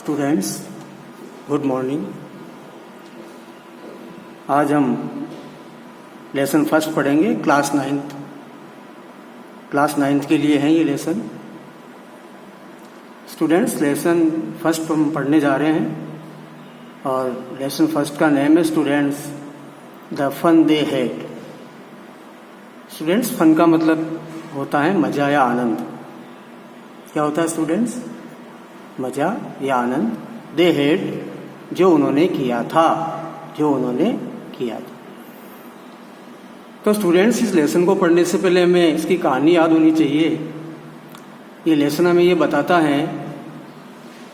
Students, good morning. आज हम lesson first पढ़ेंगे, क्लास नाइन्थ के लिए है ये लेसन। स्टूडेंट्स, लेसन फर्स्ट हम पढ़ने जा रहे हैं और लेसन फर्स्ट का नेम है students the fun they had. Students, fun का मतलब होता है मजा या आनंद। क्या होता है स्टूडेंट्स? मजा या आनंद। दे हैड, जो उन्होंने किया था। तो स्टूडेंट्स, इस लेसन को पढ़ने से पहले हमें इसकी कहानी याद होनी चाहिए। ये लेसन हमें ये बताता है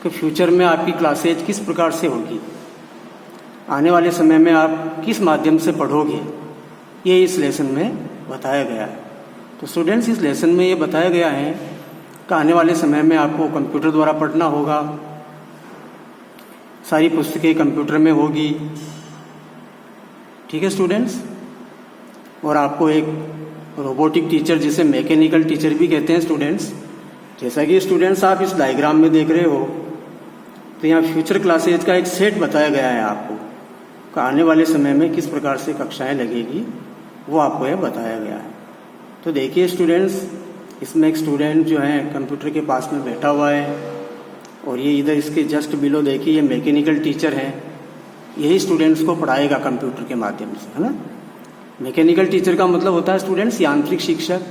कि फ्यूचर में आपकी क्लासेज किस प्रकार से होगी, आने वाले समय में आप किस माध्यम से पढ़ोगे, ये इस लेसन में बताया गया है। तो स्टूडेंट्स, इस लेसन में ये बताया गया है कि आने वाले समय में आपको कंप्यूटर द्वारा पढ़ना होगा, सारी पुस्तकें कंप्यूटर में होगी। ठीक है स्टूडेंट्स? और आपको एक रोबोटिक टीचर, जिसे मैकेनिकल टीचर भी कहते हैं स्टूडेंट्स, जैसा कि स्टूडेंट्स आप इस डायग्राम में देख रहे हो, तो यहाँ फ्यूचर क्लासेज का एक सेट बताया गया है आपको कि आने वाले समय में किस प्रकार से कक्षाएं लगेगी, वो आपको यह बताया गया है। तो देखिए स्टूडेंट्स, इसमें एक स्टूडेंट जो है कंप्यूटर के पास में बैठा हुआ है और ये इधर इसके जस्ट बिलो देखिए ये मैकेनिकल टीचर है, यही स्टूडेंट्स को पढ़ाएगा कंप्यूटर के माध्यम से, है ना। मैकेनिकल टीचर का मतलब होता है स्टूडेंट्स यांत्रिक शिक्षक,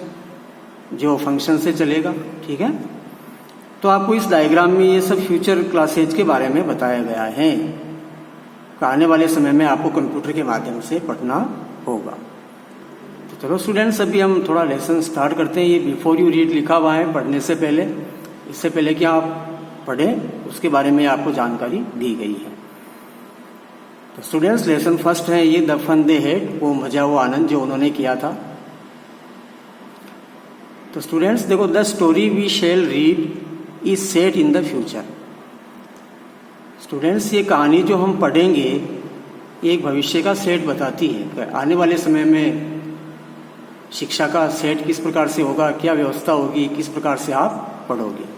जो फंक्शन से चलेगा। ठीक है? तो आपको इस डायग्राम में ये सब फ्यूचर क्लासेज के बारे में बताया गया है। आने वाले समय में आपको कंप्यूटर के माध्यम से पढ़ना होगा। तो चलो स्टूडेंट्स, अभी हम थोड़ा लेसन स्टार्ट करते हैं। ये बिफोर यू रीड लिखा हुआ है, पढ़ने से पहले, इससे पहले कि आप पढ़ें उसके बारे में आपको जानकारी दी गई है। तो स्टूडेंट्स, लेसन फर्स्ट है ये द फन दे हैड, वो मजा वो आनंद जो उन्होंने किया था। तो स्टूडेंट्स देखो, the story we shall read is set in the future. Students, ये कहानी जो हम पढ़ेंगे एक भविष्य का सेट बताती है कि आने वाले समय में शिक्षा का सेट किस प्रकार से होगा, क्या व्यवस्था होगी, किस प्रकार से आप पढ़ोगे।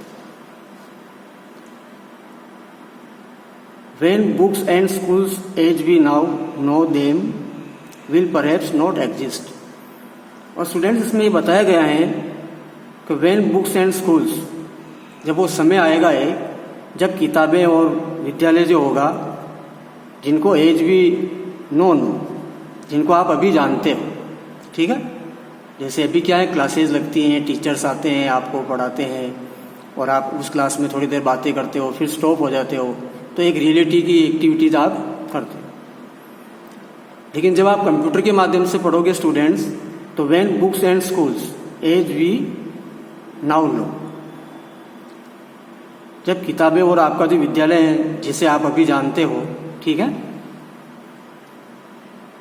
When books and schools as we now know them will perhaps not exist। और स्टूडेंट्स, इसमें ये बताया गया है कि when books and schools, जब वो समय आएगा है जब किताबें और विद्यालय जो होगा, जिनको एज वी नो, जिनको आप अभी जानते हो। ठीक है? जैसे अभी क्या है, क्लासेज लगती हैं, टीचर्स आते हैं, आपको पढ़ाते हैं और आप उस क्लास में थोड़ी देर बातें करते हो, फिर स्टॉप हो जाते हो, तो एक रियलिटी की एक्टिविटीज आप करते हो। लेकिन जब आप कंप्यूटर के माध्यम से पढ़ोगे स्टूडेंट्स, तो when books and schools as we now know, जब किताबें और आपका जो विद्यालय है जिसे आप अभी जानते हो, ठीक है,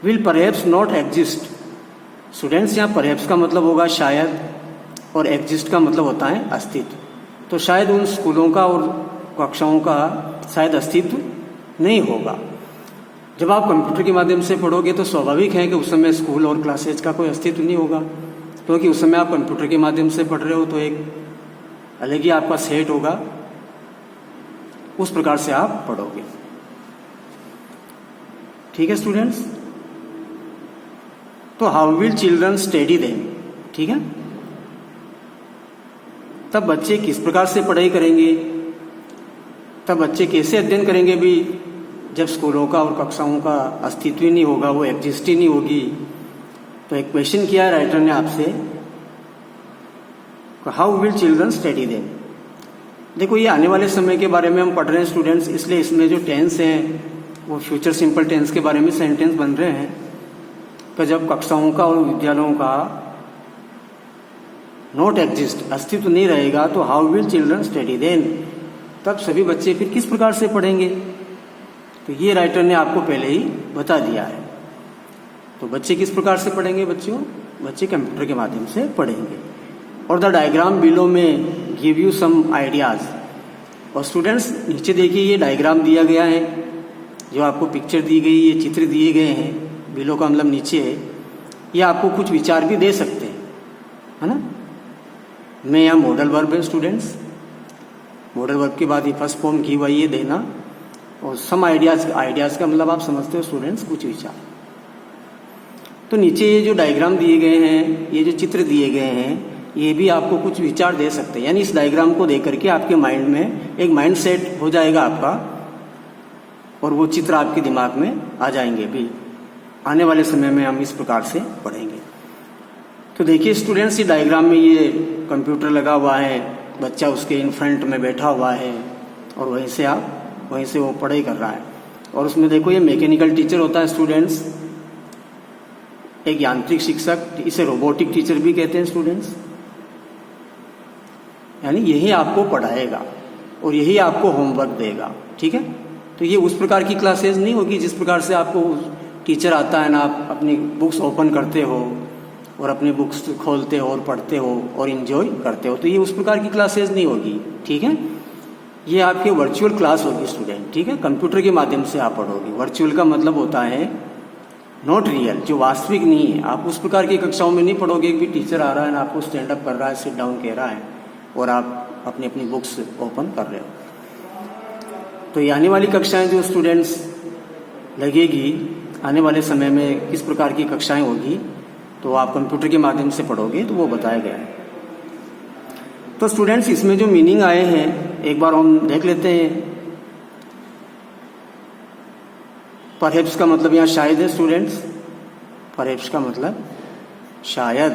will perhaps not exist. Students, यहाँ परहैप्स का मतलब होगा शायद और एग्जिस्ट का मतलब होता है अस्तित्व। तो शायद उन स्कूलों का और कक्षाओं का शायद अस्तित्व नहीं होगा। जब आप कंप्यूटर के माध्यम से पढ़ोगे तो स्वाभाविक है कि उस समय स्कूल और क्लासेज का कोई अस्तित्व नहीं होगा, क्योंकि उस समय आप कंप्यूटर के माध्यम से पढ़ रहे हो, तो एक अलग ही आपका सेट होगा, उस प्रकार से आप पढ़ोगे। ठीक है स्टूडेंट्स? तो how will children study them? ठीक है, तब बच्चे किस प्रकार से पढ़ाई करेंगे, तब बच्चे कैसे अध्ययन करेंगे भी, जब स्कूलों का और कक्षाओं का अस्तित्व ही नहीं होगा, वो एग्जिस्ट ही नहीं होगी। तो एक क्वेश्चन किया है राइटर ने आपसे, how will children study them. देखो, ये आने वाले समय के बारे में हम पढ़ रहे हैं स्टूडेंट्स, इसलिए इसमें जो टेंस हैं वो फ्यूचर सिंपल टेंस के बारे में सेंटेंस बन रहे हैं। तो जब कक्षाओं का और विद्यालयों का नॉट एग्जिस्ट, अस्तित्व नहीं रहेगा, तो how will children study then, तब सभी बच्चे फिर किस प्रकार से पढ़ेंगे। तो ये राइटर ने आपको पहले ही बता दिया है। तो बच्चे किस प्रकार से पढ़ेंगे? बच्चे कंप्यूटर के माध्यम से पढ़ेंगे। और द डायग्राम बिलो में गिव यू सम आइडियाज। और स्टूडेंट्स, नीचे देखिए ये डायग्राम दिया गया है, जो आपको पिक्चर दी गई, ये चित्र दिए गए हैं, बिलो का मतलब नीचे है, ये आपको कुछ विचार भी दे सकते हैं, है ना। मैं यहाँ मॉडल वर्ब है स्टूडेंट्स, मॉडल वर्ब के बाद ये फर्स्ट फॉर्म गिव है ये देना, और सम आइडियाज़ का मतलब आप समझते हो स्टूडेंट्स, कुछ विचार। तो नीचे ये जो डायग्राम दिए गए हैं, ये जो चित्र दिए गए हैं, ये भी आपको कुछ विचार दे सकते हैं। यानी इस डायग्राम को देख करके आपके माइंड में एक माइंड सेट हो जाएगा आपका, और वो चित्र आपके दिमाग में आ जाएंगे भी। आने वाले समय में हम इस प्रकार से पढ़ेंगे। तो देखिए स्टूडेंट्स, ये डायग्राम में ये कंप्यूटर लगा हुआ है, बच्चा उसके इन फ्रंट में बैठा हुआ है, और वहीं से वो पढ़ाई कर रहा है। और उसमें देखो ये मैकेनिकल टीचर होता है स्टूडेंट्स, एक यांत्रिक शिक्षक, इसे रोबोटिक टीचर भी कहते हैं स्टूडेंट्स। यानी यही आपको पढ़ाएगा और यही आपको होमवर्क देगा, ठीक है। तो ये उस प्रकार की क्लासेस नहीं होगी जिस प्रकार से आपको टीचर आता है ना, आप अपनी बुक्स ओपन करते हो और अपनी बुक्स खोलते हो और पढ़ते हो और इन्जॉय करते हो। तो ये उस प्रकार की क्लासेस नहीं होगी, ठीक है। ये आपकी वर्चुअल क्लास होगी स्टूडेंट, ठीक है। कंप्यूटर के माध्यम से आप पढ़ोगे। वर्चुअल का मतलब होता है नॉट रियल, जो वास्तविक नहीं है। आप उस प्रकार की कक्षाओं में नहीं पढ़ोगे कि टीचर आ रहा है ना, आपको स्टैंड अप कर रहा है, सिट डाउन कह रहा है और आप अपनी अपनी बुक्स ओपन कर रहे हो। तो ये आने वाली कक्षाएं जो स्टूडेंट्स लगेगी, आने वाले समय में किस प्रकार की कक्षाएं होगी, तो आप कंप्यूटर के माध्यम से पढ़ोगे, तो वो बताया गया है। तो स्टूडेंट्स, इसमें जो मीनिंग आए हैं एक बार हम देख लेते हैं। परहैप्स का मतलब यहाँ शायद है स्टूडेंट्स, परहैप्स का मतलब शायद,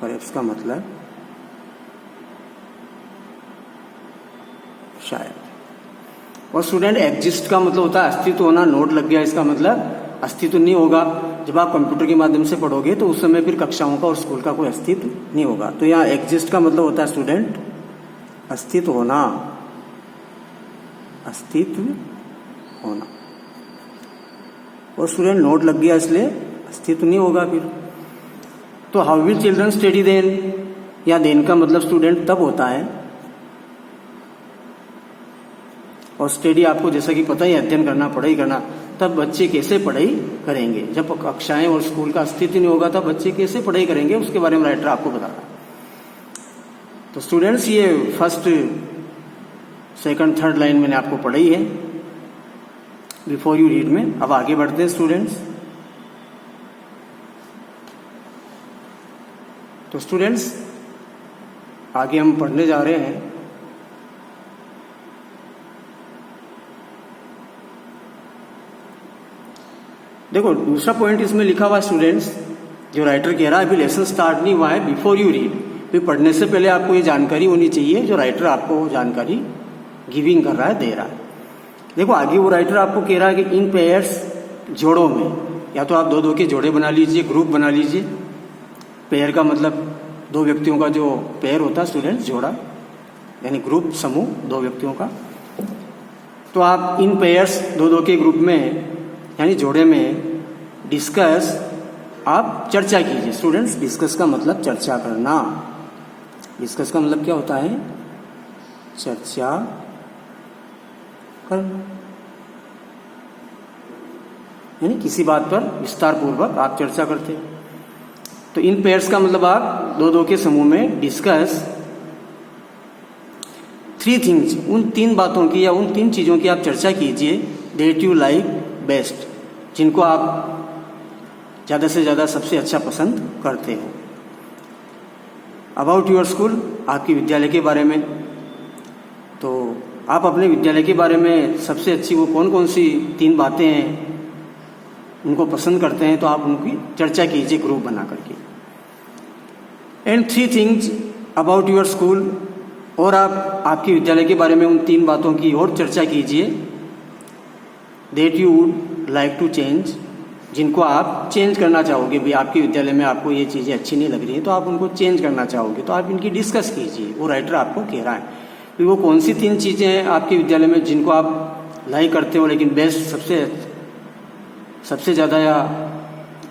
परहैप्स का मतलब शायद। और स्टूडेंट एग्जिस्ट का मतलब होता है अस्तित्व होना। नोट लग गया, इसका मतलब अस्तित्व नहीं होगा। जब आप कंप्यूटर के माध्यम से पढ़ोगे तो उस समय फिर कक्षाओं का और स्कूल का कोई अस्तित्व नहीं होगा। तो यहाँ एग्जिस्ट का मतलब होता है स्टूडेंट अस्तित्व होना, अस्तित्व होना। और स्टूडेंट नोट लग गया, इसलिए अस्तित्व नहीं होगा फिर। तो how will children study then, या देन का मतलब स्टूडेंट तब होता है, और स्टडी आपको जैसा कि पता ही, अध्ययन करना, पढ़ाई करना। तब बच्चे कैसे पढ़ाई करेंगे? जब कक्षाएं और स्कूल का अस्तित्व नहीं होगा तब बच्चे कैसे पढ़ाई करेंगे, उसके बारे में राइटर आपको बता रहा है। तो स्टूडेंट्स, ये फर्स्ट, सेकंड, थर्ड लाइन मैंने आपको पढ़ाई है बिफोर यू रीड में। अब आगे बढ़ते हैं स्टूडेंट्स। तो स्टूडेंट्स, आगे हम पढ़ने जा रहे हैं। देखो दूसरा पॉइंट इसमें लिखा हुआ है स्टूडेंट्स, जो राइटर कह रहा है अभी लेसन स्टार्ट नहीं हुआ है, बिफोर यू रीड। फिर पढ़ने से पहले आपको ये जानकारी होनी चाहिए, जो राइटर आपको जानकारी गिविंग कर रहा है, दे रहा है। देखो आगे वो राइटर आपको कह रहा है कि इन पेयर्स, जोड़ों में, या तो आप दो दो के जोड़े बना लीजिए, ग्रुप बना लीजिए। पेयर का मतलब दो व्यक्तियों का जो पेयर होता है स्टूडेंट्स, जोड़ा, यानी ग्रुप, समूह, दो व्यक्तियों का। तो आप इन पेयर्स, दो दो के ग्रुप में यानी जोड़े में डिस्कस, आप चर्चा कीजिए। स्टूडेंट्स, डिस्कस का मतलब चर्चा करना। डिस्कस का मतलब क्या होता है? चर्चा करना, यानी किसी बात पर विस्तार पूर्वक आप चर्चा करते हैं। तो इन पेयर्स का मतलब आप दो दो के समूह में डिस्कस 3 थिंग्स, उन 3 बातों की या उन 3 चीजों की आप चर्चा कीजिए, दैट यू लाइक बेस्ट, जिनको आप ज़्यादा से ज़्यादा सबसे अच्छा पसंद करते हो। अबाउट योर स्कूल, आपके विद्यालय के बारे में। तो आप अपने विद्यालय के बारे में सबसे अच्छी वो कौन कौन सी 3 बातें हैं, उनको पसंद करते हैं, तो आप उनकी चर्चा कीजिए ग्रुप बना करके। And 3 things about your school, और आप आपके विद्यालय के बारे में उन 3 बातों की और चर्चा कीजिए, that you would like to change, जिनको आप चेंज करना चाहोगे। भी आपके विद्यालय में आपको ये चीज़ें अच्छी नहीं लग रही है तो आप उनको चेंज करना चाहोगे, तो आप इनकी डिस्कस कीजिए। वो राइटर आपको कह रहा है कि वो कौन सी 3 चीज़ें हैं आपके विद्यालय में जिनको आप लाइक करते हो, लेकिन बेस्ट, सबसे ज़्यादा या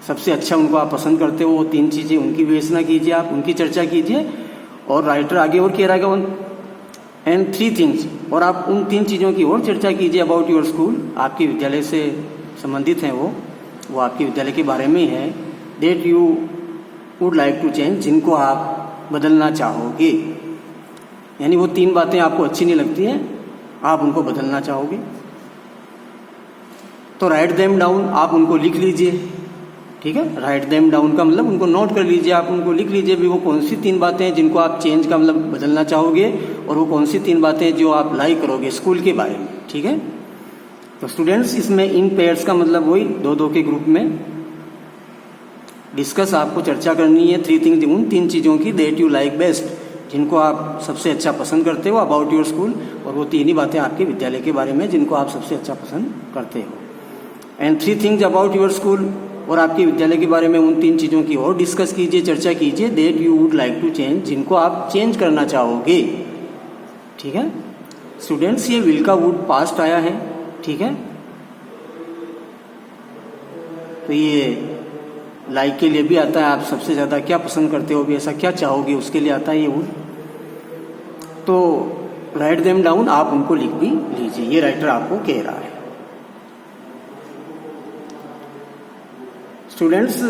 सबसे अच्छा उनको आप पसंद करते हो। वो 3 चीज़ें, उनकी विवेचना कीजिए, आप उनकी चर्चा कीजिए। और राइटर आगे और कह रहा है एंड 3 थिंग्स, और आप उन 3 चीज़ों की और चर्चा कीजिए अबाउट योर स्कूल, आपके विद्यालय से संबंधित हैं वो आपके विद्यालय के बारे में है। That you would like to change, जिनको आप बदलना चाहोगे। यानी वो 3 बातें आपको अच्छी नहीं लगती हैं, आप उनको बदलना चाहोगे। तो राइट देम डाउन, आप उनको लिख लीजिए। ठीक है, राइट देम डाउन का मतलब उनको नोट कर लीजिए, आप उनको लिख लीजिए भी वो कौन सी 3 बातें हैं जिनको आप चेंज का मतलब बदलना चाहोगे, और वो कौन सी 3 बातें जो आप लाइक करोगे स्कूल के बारे में। ठीक है, तो स्टूडेंट्स इसमें इन पेयर्स का मतलब वही 2-2 के ग्रुप में डिस्कस आपको चर्चा करनी है 3 थिंग्स, उन 3 चीज़ों की दैट यू लाइक बेस्ट, जिनको आप सबसे अच्छा पसंद करते हो अबाउट योर स्कूल, और वो 3 ही बातें आपके विद्यालय के बारे में जिनको आप सबसे अच्छा पसंद करते हो। And 3 things about your school, और आपके विद्यालय के बारे में उन 3 चीज़ों की और डिस्कस कीजिए, चर्चा कीजिए that you would like to change, जिनको आप चेंज करना चाहोगे। ठीक है स्टूडेंट्स, ये विल का वुड पास्ट आया है। ठीक है, तो ये लाइक के लिए भी आता है, आप सबसे ज़्यादा क्या पसंद करते हो भी, ऐसा क्या चाहोगे उसके लिए आता है ये वुड। तो राइट देम डाउन, आप उनको लिख भी लीजिए, ये राइटर आपको कह रहा है। स्टूडेंट्स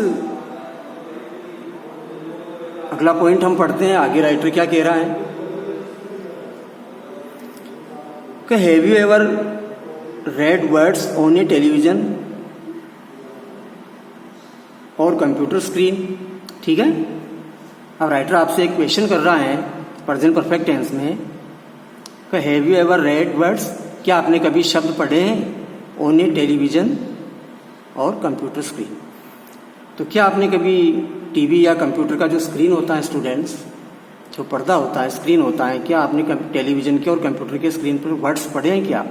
अगला पॉइंट हम पढ़ते हैं, आगे राइटर क्या कह रहा है कि have you ever read words on A television और कंप्यूटर स्क्रीन। ठीक है, अब राइटर आपसे एक क्वेश्चन कर रहा है प्रेजेंट परफेक्ट टेंस में कि have you ever read words, क्या आपने कभी शब्द पढ़े हैं ऑन ए टेलीविजन और कंप्यूटर स्क्रीन। तो क्या आपने कभी टीवी या कंप्यूटर का जो स्क्रीन होता है स्टूडेंट्स, जो पर्दा होता है, स्क्रीन होता है, क्या आपने टेलीविजन के और कंप्यूटर के स्क्रीन पर वर्ड्स पढ़े हैं क्या।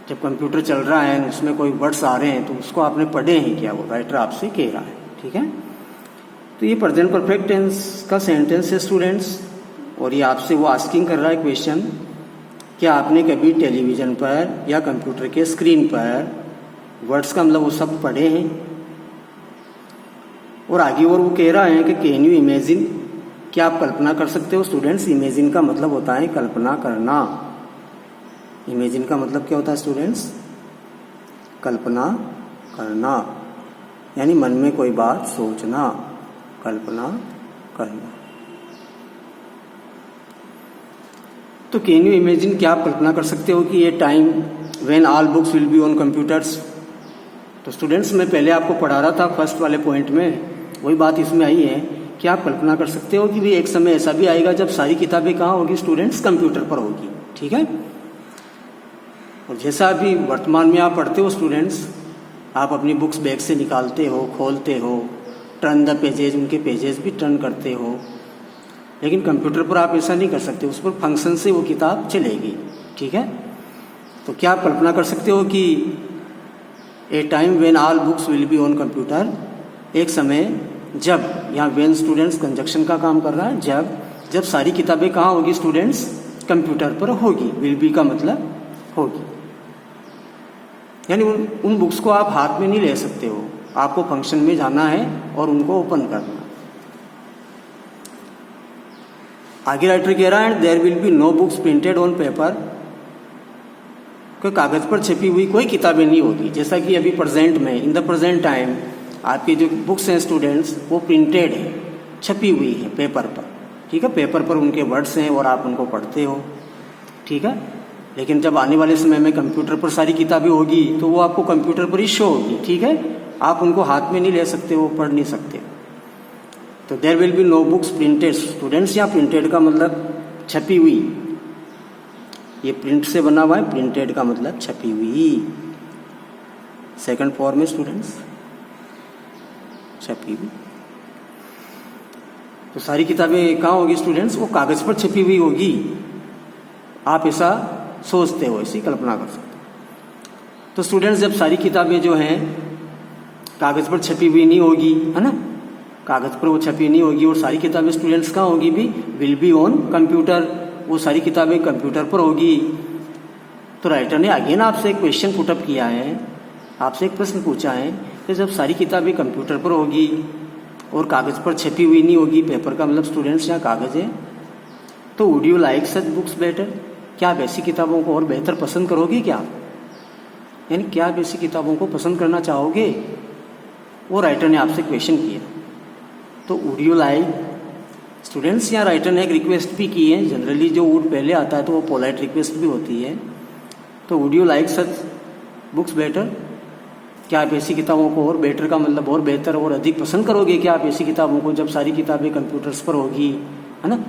जब कंप्यूटर चल रहा है उसमें कोई वर्ड्स आ रहे हैं तो उसको आपने पढ़े हैं क्या, वो राइटर आपसे कह रहा है। ठीक है, तो ये प्रेजेंट परफेक्ट टेंस का सेंटेंस है स्टूडेंट्स, और ये आपसे वो आस्किंग कर रहा है क्वेश्चन, क्या आपने कभी टेलीविज़न पर या कंप्यूटर के स्क्रीन पर वर्ड्स का मतलब वो सब पढ़े हैं। और आगे और वो कह रहा है कि कैन यू इमेजिन, क्या आप कल्पना कर सकते हो। स्टूडेंट्स इमेजिन का मतलब होता है कल्पना करना। इमेजिन का मतलब क्या होता है स्टूडेंट्स, कल्पना करना, यानी मन में कोई बात सोचना, कल्पना करना। तो कैन यू इमेजिन, क्या आप कल्पना कर सकते हो कि ये time when all books will be on computers. तो स्टूडेंट्स मैं पहले आपको पढ़ा रहा था फर्स्ट वाले पॉइंट में, वही बात इसमें आई है कि आप कल्पना कर सकते हो कि भी एक समय ऐसा भी आएगा जब सारी किताबें कहाँ होगी स्टूडेंट्स, कंप्यूटर पर होगी। ठीक है, और जैसा अभी वर्तमान में आप पढ़ते हो स्टूडेंट्स, आप अपनी बुक्स बैग से निकालते हो, खोलते हो, टर्न द पेजेज, उनके पेजेस भी टर्न करते हो, लेकिन कंप्यूटर पर आप ऐसा नहीं कर सकते, उस पर फंक्शन से वो किताब चलेगी। ठीक है, तो क्या आप कल्पना कर सकते हो कि ए time when all books will be on computer, एक समय जब, यहाँ व्हेन स्टूडेंट्स कंजक्शन का काम कर रहा है, जब सारी किताबें कहाँ होगी स्टूडेंट्स, कंप्यूटर पर होगी। विल बी का मतलब होगी, यानी उन बुक्स को आप हाथ में नहीं ले सकते हो, आपको फंक्शन में जाना है और उनको ओपन करना। आगे राइटर कह रहा है there will be no books printed on paper, कोई कागज पर छपी हुई कोई किताबें नहीं होगी। जैसा कि अभी प्रेजेंट में, इन द प्रेजेंट टाइम, आपकी जो बुक्स हैं स्टूडेंट्स वो प्रिंटेड है, छपी हुई है पेपर पर। ठीक है, पेपर पर उनके वर्ड्स हैं और आप उनको पढ़ते हो। ठीक है, लेकिन जब आने वाले समय में कंप्यूटर पर सारी किताबें होगी तो वो आपको कंप्यूटर पर ही शो होगी। ठीक है, आप उनको हाथ में नहीं ले सकते हो, पढ़ नहीं सकते। तो there will be no books printed, students यहाँ प्रिंटेड का मतलब छपी हुई, ये प्रिंट से बना हुआ है, प्रिंटेड का मतलब छपी हुई, सेकंड फॉर्म में स्टूडेंट्स छपी हुई। तो सारी किताबें कहाँ होगी स्टूडेंट्स, वो कागज पर छपी हुई होगी। आप ऐसा सोचते हो, ऐसी कल्पना कर सकते हो। तो स्टूडेंट्स जब सारी किताबें जो हैं कागज पर छपी हुई नहीं होगी, है ना, कागज पर वो छपी नहीं होगी, और सारी किताबें स्टूडेंट्स कहाँ होगी भी, विल बी ऑन कंप्यूटर, वो सारी किताबें कंप्यूटर पर होगी। तो राइटर ने आगे ना आपसे एक क्वेश्चन पुटअप किया है, आपसे एक प्रश्न पूछा है कि जब सारी किताबें कंप्यूटर पर होगी और कागज पर छपी हुई नहीं होगी, पेपर का मतलब स्टूडेंट्स यहाँ कागज है, तो would you like such books better, क्या आप ऐसी किताबों को और बेहतर पसंद करोगे क्या, यानी क्या आप ऐसी किताबों को पसंद करना चाहोगे, वो राइटर ने आपसे क्वेश्चन किया। तो वुड यू लाइक स्टूडेंट्स यहाँ राइटर ने एक रिक्वेस्ट भी की है। जनरली जो वुड पहले आता है तो वो पोलाइट रिक्वेस्ट भी होती है। तो would you like such books better? क्या आप ऐसी किताबों को, और बेटर का मतलब और बेहतर और अधिक पसंद करोगे क्या आप ऐसी किताबों को जब सारी किताबें कंप्यूटर्स पर होगी, है ना,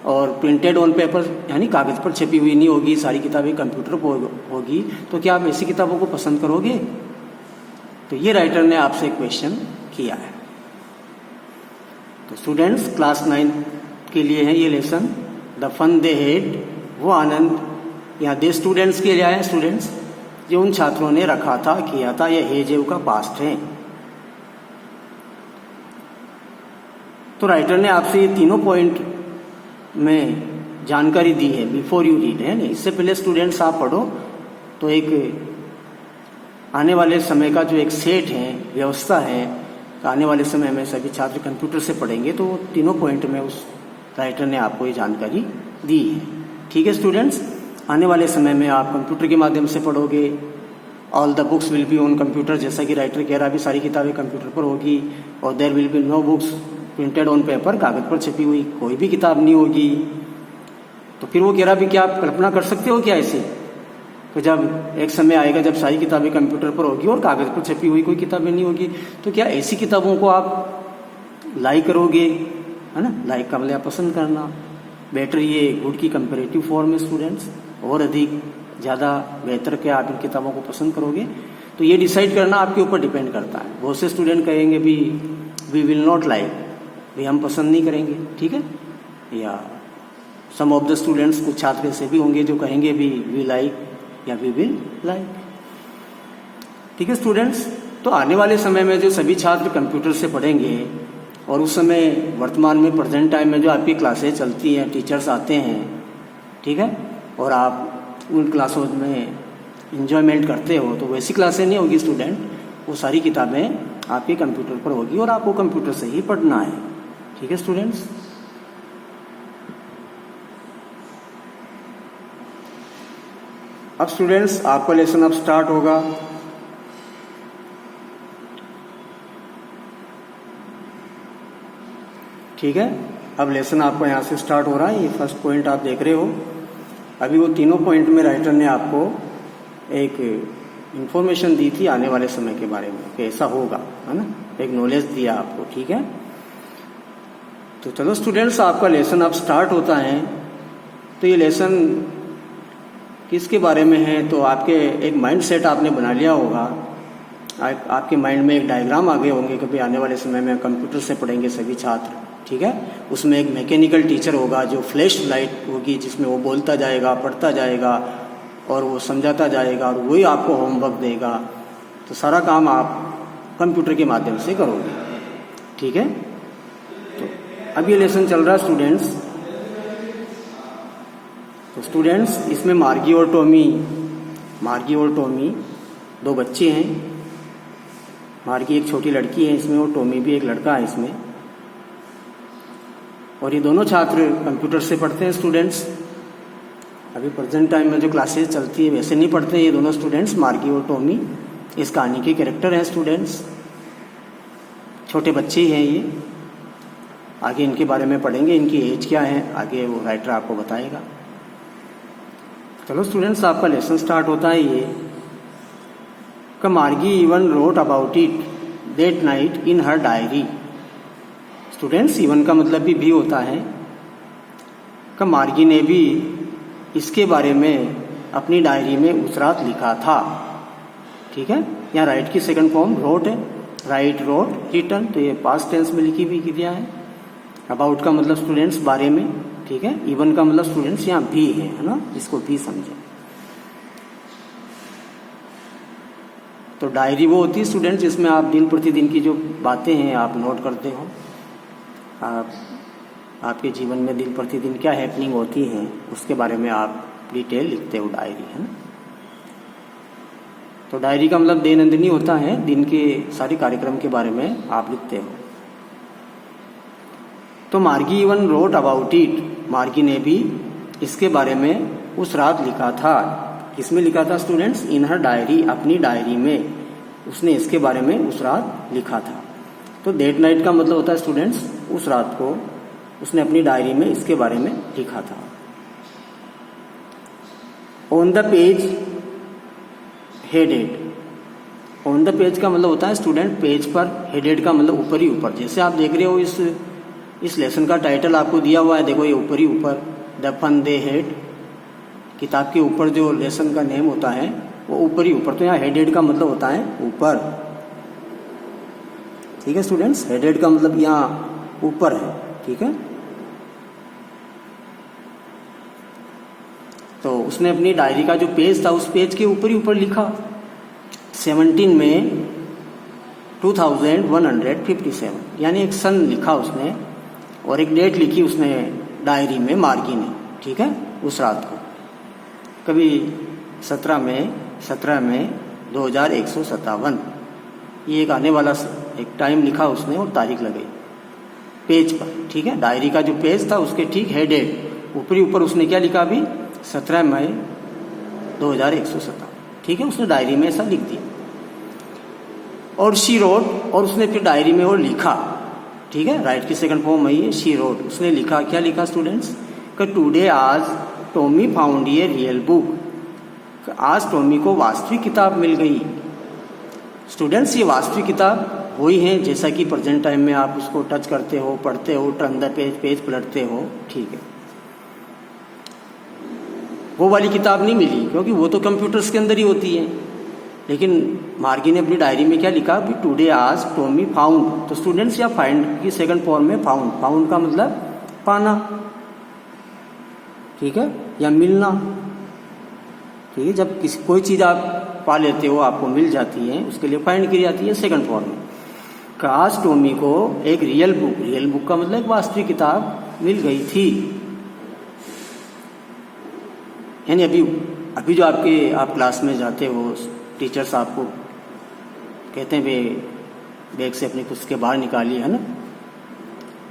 और प्रिंटेड ऑन पेपर यानी कागज पर छपी हुई नहीं होगी, सारी किताबें कंप्यूटर पर होगी, तो क्या आप ऐसी किताबों को पसंद करोगे? तो ये राइटर ने आपसे क्वेश्चन किया है। तो स्टूडेंट्स क्लास 9 के लिए है ये lesson, the fun they had, वो आनंद यहाँ दे स्टूडेंट्स के लिए आए। स्टूडेंट्स जो उन छात्रों ने रखा था, किया था, यह हेजेव का पास्ट है। तो राइटर ने आपसे ये तीनों पॉइंट में जानकारी दी है बिफोर यू रीड, है ना। इससे पहले स्टूडेंट्स आप पढ़ो तो एक आने वाले समय का जो एक सेट है, व्यवस्था है, आने वाले समय में सभी छात्र कंप्यूटर से पढ़ेंगे, तो तीनों पॉइंट में उस राइटर ने आपको ये जानकारी दी है। ठीक है स्टूडेंट्स, आने वाले समय में आप कंप्यूटर के माध्यम से पढ़ोगे। All the books will be on computer, जैसा कि राइटर कह रहा है, भी सारी किताबें कंप्यूटर पर होगी। और there will be no books printed on paper, कागज पर छपी हुई कोई भी किताब नहीं होगी। तो फिर वो कह रहा भी क्या आप कल्पना कर सकते हो क्या ऐसे, तो जब एक समय आएगा जब सारी किताबें कंप्यूटर पर होगी और कागज पर छपी हुई कोई किताबें नहीं होगी, तो क्या ऐसी किताबों को आप लाइक करोगे, है ना। लाइक का मतलब आप पसंद करना, बेटर ये गुड की कंपेरेटिव फॉर्म है स्टूडेंट्स, और अधिक ज़्यादा बेहतर क्या आप इन किताबों को पसंद करोगे। तो ये डिसाइड करना आपके ऊपर डिपेंड करता है। बहुत से स्टूडेंट कहेंगे भी वी विल नॉट लाइक, भी हम पसंद नहीं करेंगे, ठीक है। या सम ऑफ द स्टूडेंट्स, कुछ छात्र ऐसे भी होंगे जो कहेंगे भी वी लाइक या वी विल लाइक। ठीक है स्टूडेंट्स, तो आने वाले समय में जो सभी छात्र कंप्यूटर से पढ़ेंगे और उस समय वर्तमान में प्रेजेंट टाइम में जो आपकी क्लासेस चलती हैं, टीचर्स आते हैं, ठीक है, और आप उन क्लासों में इंजॉयमेंट करते हो, तो वैसी क्लासें नहीं होगी स्टूडेंट, वो सारी किताबें आपके कंप्यूटर पर होगी और आपको कंप्यूटर से ही पढ़ना है। ठीक है स्टूडेंट्स, अब स्टूडेंट्स आपका लेसन अब स्टार्ट होगा। ठीक है, अब लेसन आपका यहाँ से स्टार्ट हो रहा है। ये फर्स्ट पॉइंट आप देख रहे हो। अभी वो तीनों पॉइंट में राइटर ने आपको एक इंफॉर्मेशन दी थी आने वाले समय के बारे में कि ऐसा होगा, है ना, एक नॉलेज दिया आपको। ठीक है, तो चलो स्टूडेंट्स आपका लेसन अब स्टार्ट होता है। तो ये लेसन किसके बारे में है, तो आपके एक माइंड सेट आपने बना लिया होगा। आपके माइंड में एक डायग्राम आ गए होंगे कि भाई आने वाले समय में कंप्यूटर से पढ़ेंगे सभी छात्र। ठीक है, उसमें एक मैकेनिकल टीचर होगा जो फ्लैश लाइट होगी, जिसमें वो बोलता जाएगा, पढ़ता जाएगा और वो समझाता जाएगा और वही आपको होमवर्क देगा। तो सारा काम आप कंप्यूटर के माध्यम से करोगे। ठीक है, तो अब ये लेसन चल रहा है स्टूडेंट्स। तो स्टूडेंट्स इसमें मार्गी और टॉमी दो बच्चे हैं। मार्गी एक छोटी लड़की है इसमें और टॉमी भी एक लड़का है इसमें, और ये दोनों छात्र कंप्यूटर से पढ़ते हैं स्टूडेंट्स। अभी प्रेजेंट टाइम में जो क्लासेस चलती है वैसे नहीं पढ़ते हैं ये दोनों स्टूडेंट्स। मार्गी और टॉमी इस कहानी के कैरेक्टर हैं स्टूडेंट्स, छोटे बच्चे हैं ये। आगे इनके बारे में पढ़ेंगे, इनकी एज क्या है आगे वो राइटर आपको बताएगा। चलो स्टूडेंट्स आपका लेसन स्टार्ट होता है। ये का मार्गी even wrote about it that night in her diary. Students even का मतलब भी होता है। का मार्गी ने भी इसके बारे में अपनी डायरी में उस रात लिखा था। ठीक है, यहाँ राइट की सेकंड फॉर्म रोट है, राइट, रोट, रिटन, तो ये पास्ट टेंस में लिखी भी क्रिया है। अबाउट का मतलब स्टूडेंट्स बारे में। ठीक है, इवन का मतलब स्टूडेंट्स यहाँ भी है ना, जिसको भी समझे। तो डायरी वो होती है स्टूडेंट्स जिसमें आप दिन प्रतिदिन की जो बातें हैं आप नोट करते हो। आपके जीवन में दिन प्रतिदिन क्या हैपनिंग होती है उसके बारे में आप डिटेल लिखते हो, डायरी, है ना। तो डायरी का मतलब दैनंदिनी होता है, दिन के सारे कार्यक्रम के बारे में आप लिखते हो। तो मार्गी इवन रोट अबाउट इट, मार्गी ने भी इसके बारे में उस रात लिखा था। किसमें लिखा था स्टूडेंट्स? इन हर डायरी, अपनी डायरी में उसने इसके बारे में उस रात लिखा था। तो दैट नाइट का मतलब होता है स्टूडेंट्स उस रात को, उसने अपनी डायरी में इसके बारे में लिखा था। On the page headed, on the page का मतलब होता है स्टूडेंट पेज पर, हेडेड का मतलब ऊपर ही ऊपर। जैसे आप देख रहे हो इस लेसन का टाइटल आपको दिया हुआ है, देखो ये ऊपर ही ऊपर, द फन दे हेड। किताब के ऊपर जो लेसन का नेम होता है वो ऊपर ही ऊपर, तो यहाँ हेडेड का मतलब होता है ऊपर। ठीक है स्टूडेंट्स, हेडेड का मतलब यहाँ ऊपर है। ठीक है, तो उसने अपनी डायरी का जो पेज था उस पेज के ऊपर ही ऊपर लिखा 17 में 2157, यानी एक सन लिखा उसने और एक डेट लिखी उसने डायरी में, मार्गी ने। ठीक है, उस रात को कभी 17 में 2157, ये एक आने वाला एक टाइम लिखा उसने और तारीख लगाई पेज पर। ठीक है, डायरी का जो पेज था उसके ठीक हेडेड ऊपरी ऊपर उसने क्या लिखा अभी, 17 मई 2157। ठीक है, उसने डायरी में ऐसा लिख दिया। और शी रोट, और उसने फिर डायरी में और लिखा। ठीक है, राइट की सेकंड फॉर्म है ये, शी रोट। उसने लिखा, क्या लिखा स्टूडेंट्स, कि टुडे आज Tommy found a real book, आज टॉमी को वास्तविक किताब मिल गई। स्टूडेंट्स, ये वास्तविक किताब वही है जैसा कि प्रेजेंट टाइम में आप उसको टच करते हो, पढ़ते हो, टर्न द पेज पलटते हो। ठीक है, वो वाली किताब नहीं मिली क्योंकि वो तो कंप्यूटर्स के अंदर ही होती है। लेकिन मार्गी ने अपनी डायरी में क्या लिखा कि टुडे आज टॉमी फाउंड। तो स्टूडेंट्स, या फाइंड की सेकंड फॉर्म में फाउंड, फाउंड का मतलब पाना। ठीक है, या मिलना। ठीक है, जब किसी कोई चीज आप पा लेते हो, आपको मिल जाती है, उसके लिए फाइंड की जाती है सेकंड फॉर्म में। आज टॉमी को एक रियल बुक का मतलब एक वास्तविक किताब मिल गई थी। यानी अभी जो आप क्लास में जाते हो, टीचर्स आपको कहते हैं वे बैग से अपनी पुस्तकें बाहर निकालिए, है ना,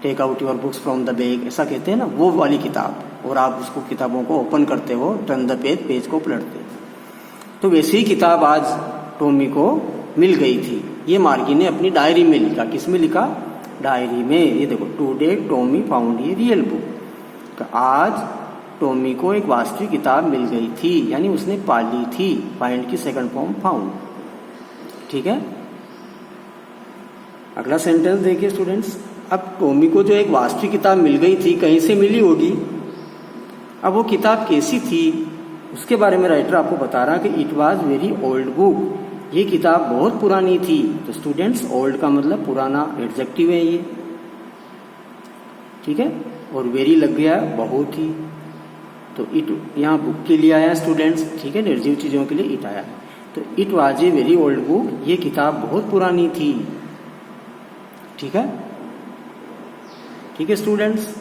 take out your books from the bag, ऐसा कहते हैं ना, वो वाली किताब। और आप उसको किताबों को ओपन करते हो, टर्न द पेज को पलटते हो। तो वैसी ही किताब आज टॉमी को मिल गई थी। ये मार्गी ने अपनी डायरी में लिखा। किस में लिखा, डायरी में। ये देखो, today Tommy found a real book, आज टॉमी को एक वास्तविक किताब मिल गई थी, यानी उसने पाली थी। फाइंड की सेकंड फॉर्म फाउंड। ठीक है, अगला सेंटेंस देखिए स्टूडेंट्स। अब टॉमी को जो एक वास्तविक किताब मिल गई थी, कहीं से मिली होगी। अब वो किताब कैसी थी उसके बारे में राइटर आपको बता रहा कि it was very old book, ये किताब बहुत पुरानी थी। तो स्टूडेंट्स, ओल्ड का मतलब पुराना, एडजेक्टिव है ये। ठीक है, और वेरी लग गया बहुत ही, तो इट यहाँ बुक के लिए आया स्टूडेंट्स। ठीक है, निर्जीव चीजों के लिए इट आया। तो it was a very old book, ये किताब बहुत पुरानी थी। ठीक है, ठीक है स्टूडेंट्स।